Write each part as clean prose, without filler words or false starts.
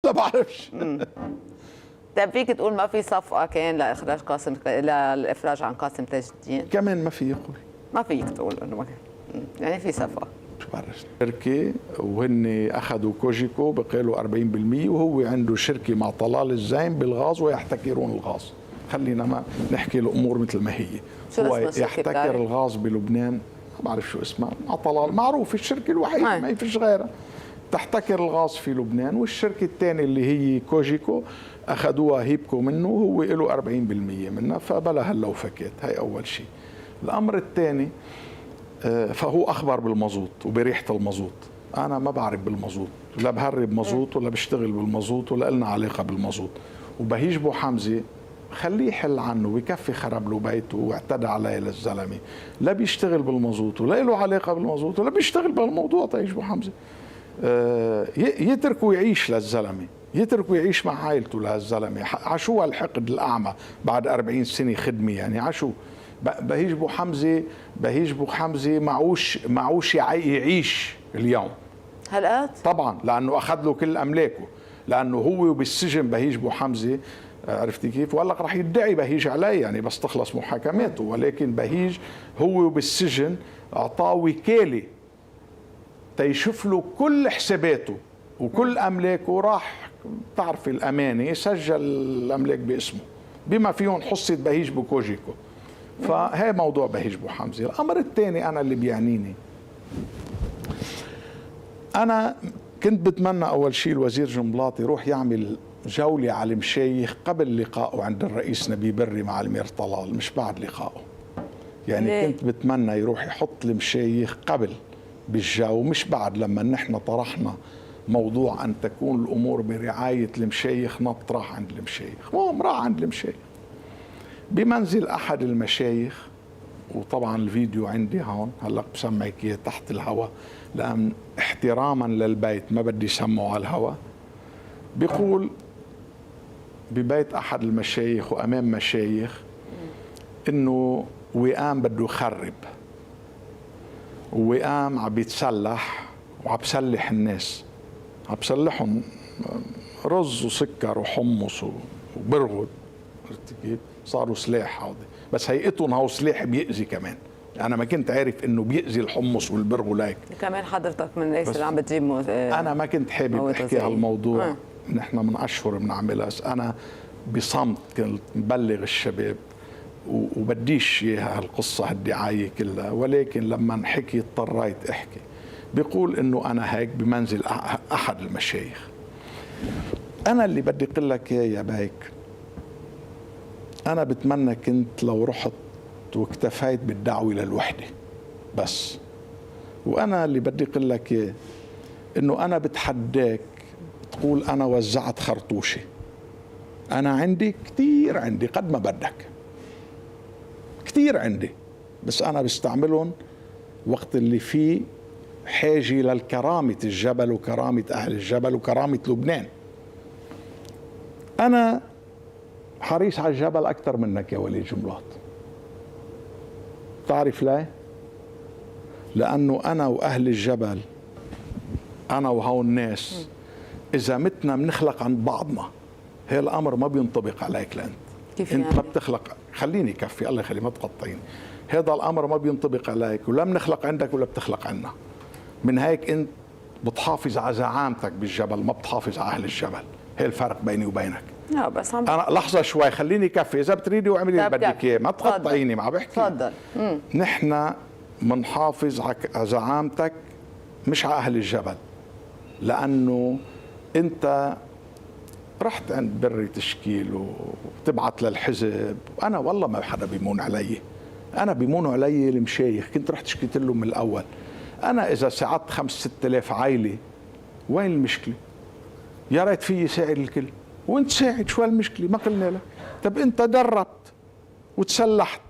لا بعرفش. طيب فيك تقول ما في صفقة كان لإخراج للإفراج عن قاسم تاج الدين؟ كمان ما في يقول، ما فيك تقول إنه ما كان، يعني في صفقة. مش بعرف. شركة وهن أخذوا كوجيكو بقيلوا 40%، وهو عنده شركة مع طلال الزين بالغاز ويحتكرون الغاز. خلينا ما نحكي الأمور مثل ما هي. هو يحتكر الغاز بلبنان، ما بعرف شو اسمها، مع طلال معروف، الشركة الوحيدة ما فيش غيرها تحتكر الغاز في لبنان. والشركة الثانية اللي هي كوجيكو أخذوها هيبكو منه، وهو له 40% منها، فبلا هلا وفكت. هاي أول شيء. الأمر الثاني، فهو أخبر بالمازوت وبريحة المازوت. أنا ما بعرف بالمازوت، لا بهرب مازوت ولا بشتغل بالمازوت ولا لنا علاقة بالمازوت. وبهيج بو حمزة خليه يحل عنه، بكفي خرب له بيته واعتدى عليه للزلمة، لا بيشتغل بالمازوت ولا له علاقة بالمازوت ولا بيشتغل بهالموضوع. طيب بو حمزة يتركوا يعيش للزلمة، يتركوا يعيش مع عائلته لهالزلمة. عشو الحقد الأعمى بعد 40 سنة خدمة، يعني عشو بهيج بو حمزة معوش يعيش اليوم هالقد؟ طبعا، لأنه أخذ له كل أملاكه، لأنه هو بالسجن بهيج بو حمزة. عرفتي كيف؟ وهلا رح يدعي بهيج عليه يعني بس تخلص محاكماته، ولكن بهيج هو بالسجن أعطاه وكالة تيشوف له كل حساباته وكل أملاكه. راح تعرف الأمانة سجل الأملاك باسمه بما فيهم حصة بهيج بو كوجيكو. فهي موضوع بهيج بو حمزة. الأمر الثاني أنا اللي بيعنيني، أنا كنت بتمنى أول شيء الوزير جنبلاط يروح يعمل جولة على المشايخ قبل لقائه عند الرئيس نبي بري مع الأمير طلال، مش بعد لقائه. يعني كنت بتمنى يروح يحط المشايخ قبل بالجو، مش بعد. لما نحن طرحنا موضوع أن تكون الأمور برعاية المشايخ نطرح عند المشايخ، وهم راح عند المشايخ بمنزل أحد المشايخ. وطبعا الفيديو عندي هون هلا بسمعك اياه تحت الهواء، لأن احتراما للبيت ما بدي سمعه على الهواء. بيقول ببيت أحد المشايخ وأمام مشايخ إنه وئام بده يخرب، ووئام عم بيتسلح وعم بسلح الناس، عم بسلحهم رز وسكر وحمص وبرغد. عرفت كيف؟ صاروا سلاح هودي، بس هيئتهم هو سلاح بيأذي كمان. انا ما كنت عارف انه بيأذي الحمص والبرغل هيك. كمان حضرتك من الناس اللي عم بتجيب انا ما كنت حابب احكي هالموضوع. نحن من اشهر بنعملها، بس انا بصمت كنت مبلغ الشباب وبديش اياها هالقصه هالدعايه كلها، ولكن لما انحكي اضطريت احكي. بيقول انه انا هيك بمنزل احد المشايخ. انا اللي بدي اقول لك يا بايك، أنا بتمنى كنت لو رحت واكتفيت بالدعوة للوحدة بس. وأنا اللي بدي أقول لك إنه أنا بتحداك تقول أنا وزعت خرطوشة. أنا عندي كتير، عندي قد ما بدك كتير عندي، بس أنا بستعملهم وقت اللي فيه حاجة للكرامة الجبل وكرامة أهل الجبل وكرامة لبنان. أنا حريص على الجبل أكثر منك يا وليد جنبلاط. تعرف ليه؟ لأنه أنا وأهل الجبل، أنا وهو الناس، إذا متنا بنخلق عند بعضنا. هي الأمر ما بينطبق عليك لأنت. كيف أنت يعني؟ ما بتخلق، خليني كفي الله يخلي ما تقطعيني. هذا الأمر ما بينطبق عليك، ولا بنخلق عندك ولا بتخلق عنا. من هيك أنت بتحافظ على زعامتك بالجبل، ما بتحافظ على أهل الجبل. هي الفرق بيني وبينك. لا بس أنا لحظة شوي خليني كفي، إذا بتريدي واعملي اللي بدك إياه، ما تقطعيني ما عم بحكي. تفضل. نحن منحافظ على زعامتك مش على أهل الجبل، لأنه أنت رحت عند بري تشكيل وتبعت للحزب. وأنا والله ما حدا بيمون علي، أنا بيمونوا علي المشايخ. كنت رحت شكيت لهم من الأول. أنا إذا ساعدت 5-6 آلاف عائلة وين المشكلة؟ يا ريت فيي ساعد الكل، وانت ساعد، شو المشكلة؟ ما قلنا لك. طب انت دربت وتسلحت،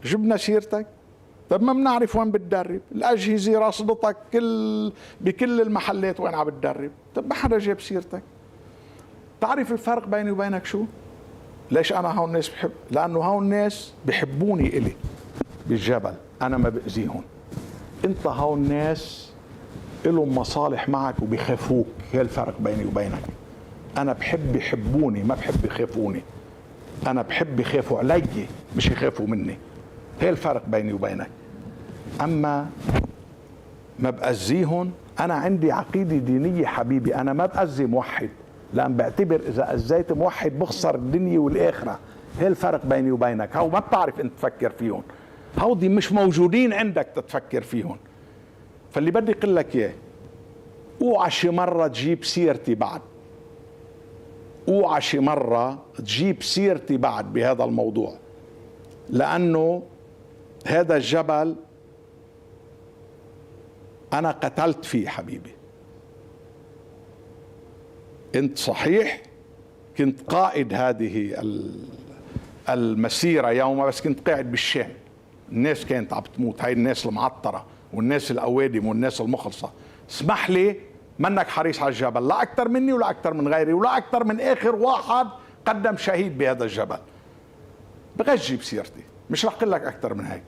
جبنا سيرتك. طب ما بنعرف وين بتدرب، الأجهزة راصدتك بكل المحلات وين عم بتدرب. طب ما حدا جاب سيرتك. تعرف الفرق بيني وبينك شو؟ ليش أنا هون الناس بحب؟ لأنه هون الناس بحبوني إلي بالجبل، أنا ما بأذيهم. انت هون الناس إلهم مصالح معك وبيخافوك. هي الفرق بيني وبينك. أنا بحب يحبوني، ما بحب يخافوني. أنا بحب يخافوا علي مش يخافوا مني. هي الفرق بيني وبينك. أما ما بأذيهم، أنا عندي عقيدة دينية حبيبي، أنا ما بأذي موحد، لأن بعتبر إذا أذيت موحد بخسر الدنيا والآخرة. هي الفرق بيني وبينك. هو ما بتعرف أنت تفكر فيهم، هودي مش موجودين عندك تتفكر فيهم. فاللي بدي أقول لك إياه، اوعى شي مرة تجيب سيرتي بعد، اوعى شي مرة تجيب سيرتي بعد بهذا الموضوع، لأنه هذا الجبل أنا قتلت فيه حبيبي. أنت صحيح كنت قائد هذه المسيرة يوما، بس كنت قاعد بالشام. الناس كانت عم تموت، هاي الناس المعطرة والناس الأوادم والناس المخلصة. اسمح لي، منك حريص على الجبل، لا أكثر مني ولا أكثر من غيري ولا أكثر من آخر واحد قدم شهيد بهذا الجبل. بغيش تجيب سيرتي، مش رح أقول لك أكثر من هيك.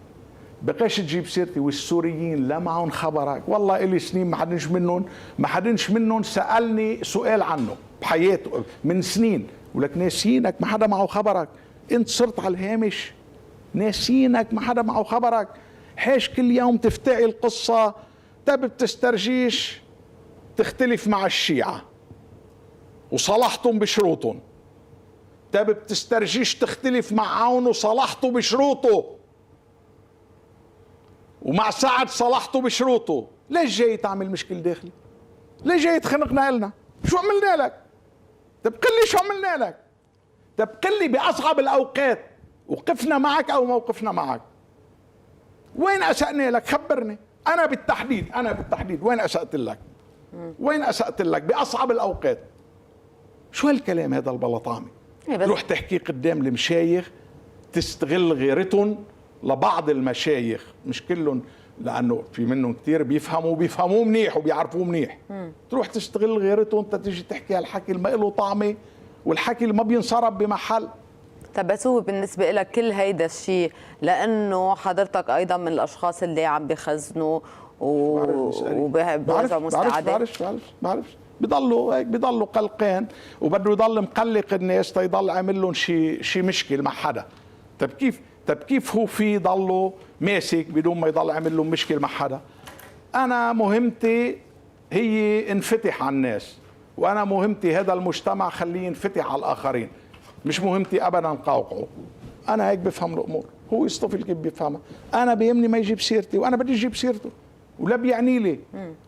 بقاش تجيب سيرتي. والسوريين لا معهم خبرك، والله إلي سنين ما حدنش منهم سألني سؤال عنه بحياته من سنين، ولك ناسينك، ما حدا معه خبرك. انت صرت على الهامش، ناسينك، ما حدا معه خبرك. حيش كل يوم تفتعي القصة، تب بتسترجيش تختلف مع الشيعة وصلحتم بشروطهم، تب بتسترجيش تختلف مع عون وصلحته بشروطه، ومع سعد صلحته بشروطه. ليش جاي تعمل مشكل داخلي؟ ليش جاي تخنقنا لنا؟ شو عملنا لك؟ طب قل لي شو عملنا لك؟ طب قل لي بأصعب الأوقات وقفنا معك أو موقفنا معك، وين أسأنا لك؟ خبرني. أنا بالتحديد وين أسأت لك؟ وين أسأت لك بأصعب الأوقات؟ شو هالكلام هذا البلطامي؟ تروح تحكي قدام المشايخ، تستغل غيرتهم لبعض المشايخ، مش كلهم، لأنه في منهم كتير بيفهموا منيح وبيعرفوه منيح. تروح تستغل غيرتهم تيجي تحكي هالحكي اللي ما له طعمه والحكي اللي ما بينصرف بمحل. طب بس هو بالنسبة لك كل هيدا الشيء لأنه حضرتك أيضا من الأشخاص اللي عم بيخزنوا وبوضع مستعدين؟ بعرفش بيضلوا هيك، بيضلوا قلقان وبده يضل مقلق الناس تيضل عامل لهم شي مشكل مع حدا. طب كيف هو في ضله ماسك بدون ما يضل عامل لهم مشكل مع حدا؟ أنا مهمتي هي انفتح على الناس، وأنا مهمتي هذا المجتمع خليه ينفتح على الآخرين، مش مهمتي أبدا قوقعه. أنا هيك بفهم الأمور، هو يصطفل كيف بيفهمها. أنا بيهمني ما يجيب سيرتي، وأنا بدي أجيب سيرته، ولا بيعني لي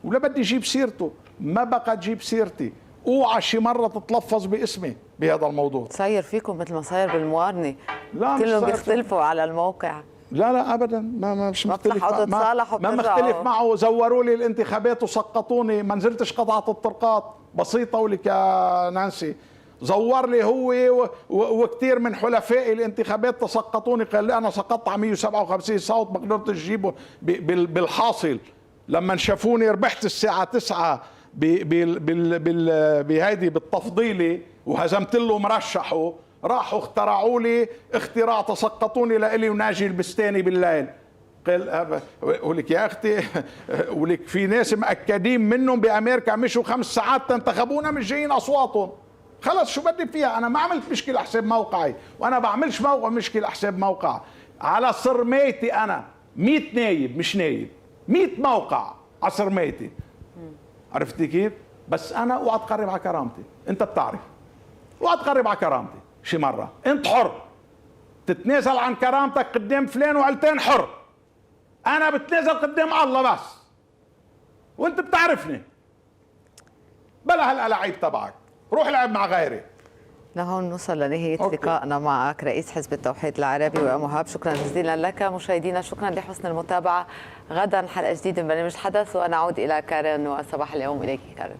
ولا بدي أجيب سيرته. ما بقى تجيب سيرتي. اوعى شي مرة تتلفظ باسمي بهذا الموضوع. صاير فيكم مثل ما صاير بالموارنة، لا كلهم بيختلفوا على الموقع. لا ابدا، ما مش مختلف، ما مختلف معه. زوروا لي الانتخابات وسقطوني، ما نزلتش قطعة الطرقات، بسيطة ولك يا نانسي. زور لي هو وكثير من حلفائي الانتخابات تسقطوني، قال لي انا سقطت على 157 صوت ما قدرتش اجيبه. بالحاصل لما شافوني ربحت الساعة 9 بهيدي بالتفضيلي وهزمت له مرشحه، راحوا اخترعوا لي اختراع، تسقطوني لإلي وناجي البستاني بالليل. قال ولك يا اختي، ولك في ناس مأكدين منهم بامريكا مشوا 5 ساعات تنتخبونا مش جايين اصواتهم. خلص شو بدي فيها؟ انا ما عملت مشكله حساب موقعي، وانا بعملش مشكله حساب موقع. على صرميتي انا 100 نايب، مش نايب، 100 موقع على صرميتي. عرفتي كيف؟ بس انا اوعى تقرب على كرامتي، انت بتعرف. اوعى تقرب على كرامتي شي مره، انت حر تتنازل عن كرامتك قدام فلان وعلتين، حر. انا بتنازل قدام الله بس، وانت بتعرفني. بلا هالألاعيب تبعك، روح العب مع غيري. لهون نوصل لنهاية لقائنا معك رئيس حزب التوحيد العربي ومهاب. شكرا جزيلا لك. مشاهدينا شكرا لحسن المتابعة. غدا حلقة جديدة من برنامج حدث، ونعود إلى كارين وصباح اليوم. إليك كارين.